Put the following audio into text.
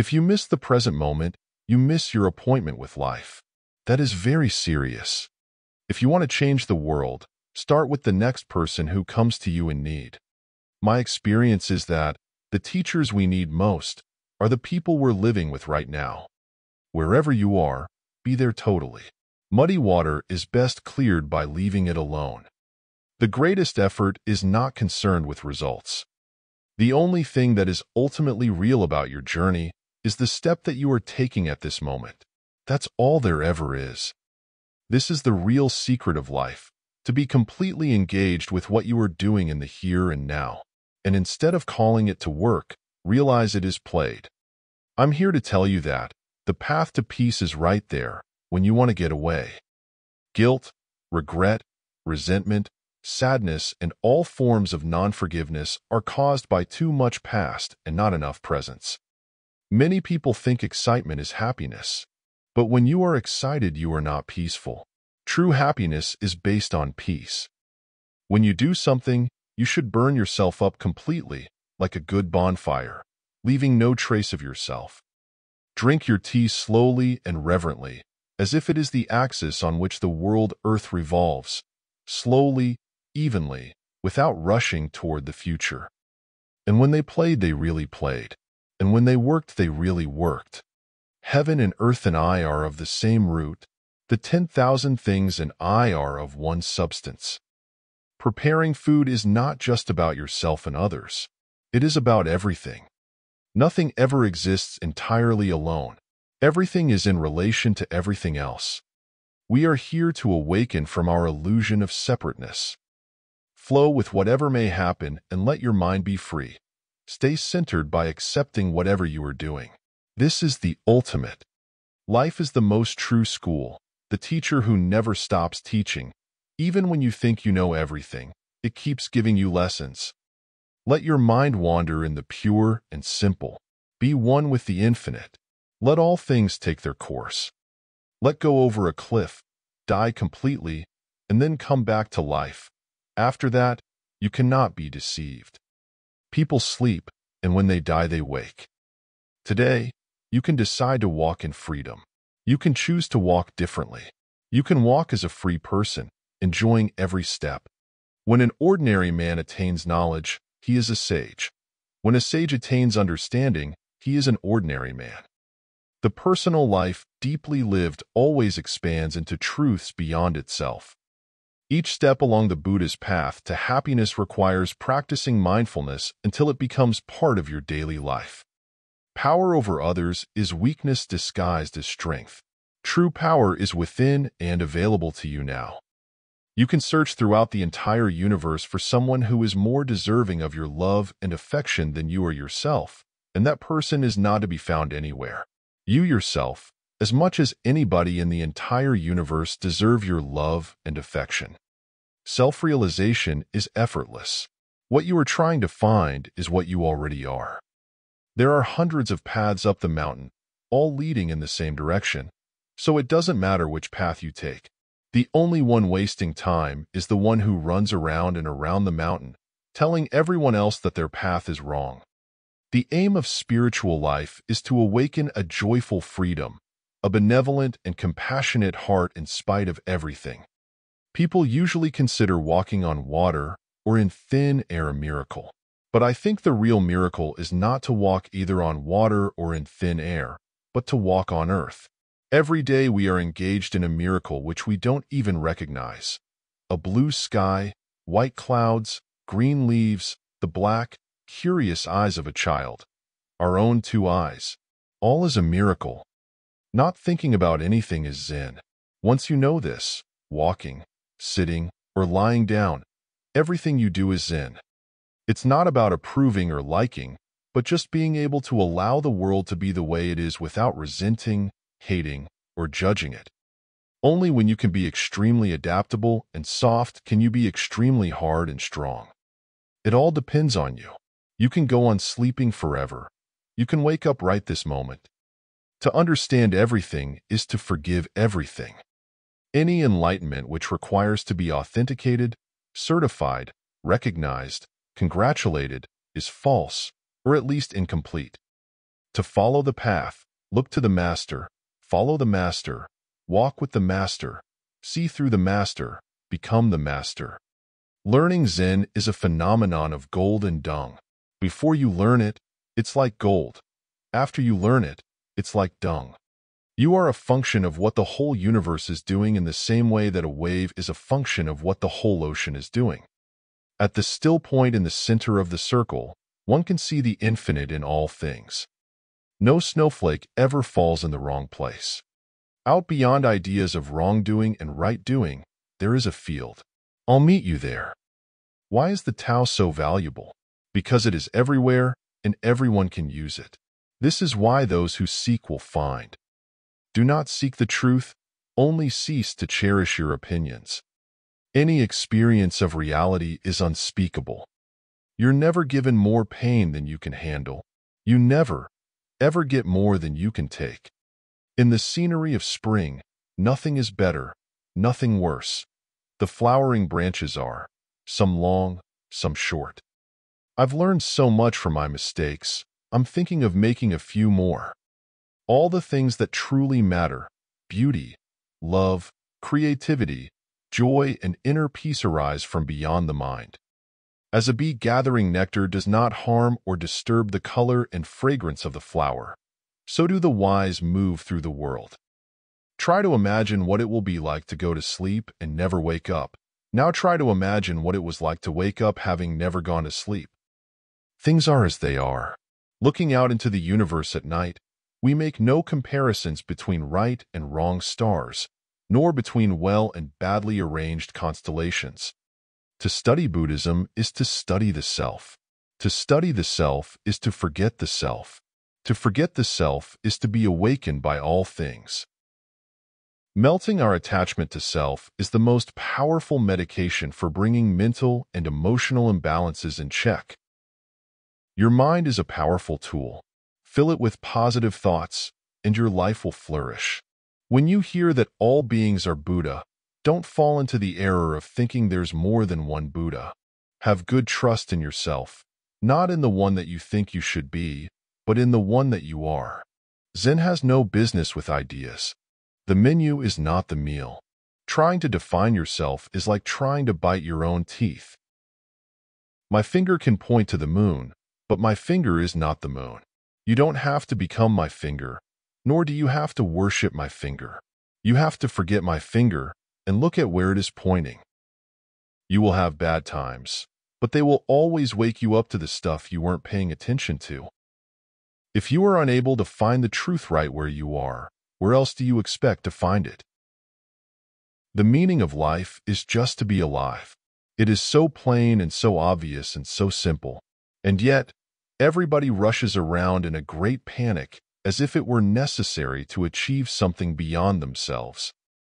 If you miss the present moment, you miss your appointment with life. That is very serious. If you want to change the world, start with the next person who comes to you in need. My experience is that the teachers we need most are the people we're living with right now. Wherever you are, be there totally. Muddy water is best cleared by leaving it alone. The greatest effort is not concerned with results. The only thing that is ultimately real about your journey is the step that you are taking at this moment. That's all there ever is. This is the real secret of life, to be completely engaged with what you are doing in the here and now. And instead of calling it to work, realize it is played. I'm here to tell you that the path to peace is right there when you want to get away. Guilt, regret, resentment, sadness, and all forms of non-forgiveness are caused by too much past and not enough presence. Many people think excitement is happiness. But when you are excited, you are not peaceful. True happiness is based on peace. When you do something, you should burn yourself up completely, like a good bonfire, leaving no trace of yourself. Drink your tea slowly and reverently, as if it is the axis on which the world Earth revolves, slowly, evenly, without rushing toward the future. And when they played, they really played. And when they worked, they really worked. Heaven and earth and I are of the same root. The 10,000 things and I are of one substance. Preparing food is not just about yourself and others. It is about everything. Nothing ever exists entirely alone. Everything is in relation to everything else. We are here to awaken from our illusion of separateness. Flow with whatever may happen and let your mind be free. Stay centered by accepting whatever you are doing. This is the ultimate. Life is the most true school, the teacher who never stops teaching. Even when you think you know everything, it keeps giving you lessons. Let your mind wander in the pure and simple. Be one with the infinite. Let all things take their course. Let go over a cliff, die completely, and then come back to life. After that, you cannot be deceived. People sleep, and when they die, they wake. Today, you can decide to walk in freedom. You can choose to walk differently. You can walk as a free person, enjoying every step. When an ordinary man attains knowledge, he is a sage. When a sage attains understanding, he is an ordinary man. The personal life, deeply lived, always expands into truths beyond itself. Each step along the Buddha's path to happiness requires practicing mindfulness until it becomes part of your daily life. Power over others is weakness disguised as strength. True power is within and available to you now. You can search throughout the entire universe for someone who is more deserving of your love and affection than you are yourself, and that person is not to be found anywhere. You yourself, as much as anybody in the entire universe, deserve your love and affection. Self-realization is effortless. What you are trying to find is what you already are. There are hundreds of paths up the mountain, all leading in the same direction, so it doesn't matter which path you take. The only one wasting time is the one who runs around and around the mountain, telling everyone else that their path is wrong. The aim of spiritual life is to awaken a joyful freedom, a benevolent and compassionate heart in spite of everything. People usually consider walking on water or in thin air a miracle. But I think the real miracle is not to walk either on water or in thin air, but to walk on earth. Every day we are engaged in a miracle which we don't even recognize. A blue sky, white clouds, green leaves, the black, curious eyes of a child, our own two eyes. All is a miracle. Not thinking about anything is Zen. Once you know this, walking, sitting, or lying down, everything you do is Zen. It's not about approving or liking, but just being able to allow the world to be the way it is without resenting, hating, or judging it. Only when you can be extremely adaptable and soft can you be extremely hard and strong. It all depends on you. You can go on sleeping forever. You can wake up right this moment. To understand everything is to forgive everything. Any enlightenment which requires to be authenticated, certified, recognized, congratulated, is false, or at least incomplete. To follow the path, look to the Master, follow the Master, walk with the Master, see through the Master, become the Master. Learning Zen is a phenomenon of gold and dung. Before you learn it, it's like gold. After you learn it, it's like dung. You are a function of what the whole universe is doing in the same way that a wave is a function of what the whole ocean is doing. At the still point in the center of the circle, one can see the infinite in all things. No snowflake ever falls in the wrong place. Out beyond ideas of wrongdoing and right doing, there is a field. I'll meet you there. Why is the Tao so valuable? Because it is everywhere and everyone can use it. This is why those who seek will find. Do not seek the truth, only cease to cherish your opinions. Any experience of reality is unspeakable. You're never given more pain than you can handle. You never, ever get more than you can take. In the scenery of spring, nothing is better, nothing worse. The flowering branches are, some long, some short. I've learned so much from my mistakes, I'm thinking of making a few more. All the things that truly matter, beauty, love, creativity, joy, and inner peace arise from beyond the mind. As a bee gathering nectar does not harm or disturb the color and fragrance of the flower, so do the wise move through the world. Try to imagine what it will be like to go to sleep and never wake up. Now try to imagine what it was like to wake up having never gone to sleep. Things are as they are. Looking out into the universe at night, we make no comparisons between right and wrong stars, nor between well and badly arranged constellations. To study Buddhism is to study the self. To study the self is to forget the self. To forget the self is to be awakened by all things. Melting our attachment to self is the most powerful medication for bringing mental and emotional imbalances in check. Your mind is a powerful tool. Fill it with positive thoughts, and your life will flourish. When you hear that all beings are Buddha, don't fall into the error of thinking there's more than one Buddha. Have good trust in yourself, not in the one that you think you should be, but in the one that you are. Zen has no business with ideas. The menu is not the meal. Trying to define yourself is like trying to bite your own teeth. My finger can point to the moon, but my finger is not the moon. You don't have to become my finger, nor do you have to worship my finger. You have to forget my finger and look at where it is pointing. You will have bad times, but they will always wake you up to the stuff you weren't paying attention to. If you are unable to find the truth right where you are, where else do you expect to find it? The meaning of life is just to be alive. It is so plain and so obvious and so simple. And yet, everybody rushes around in a great panic as if it were necessary to achieve something beyond themselves.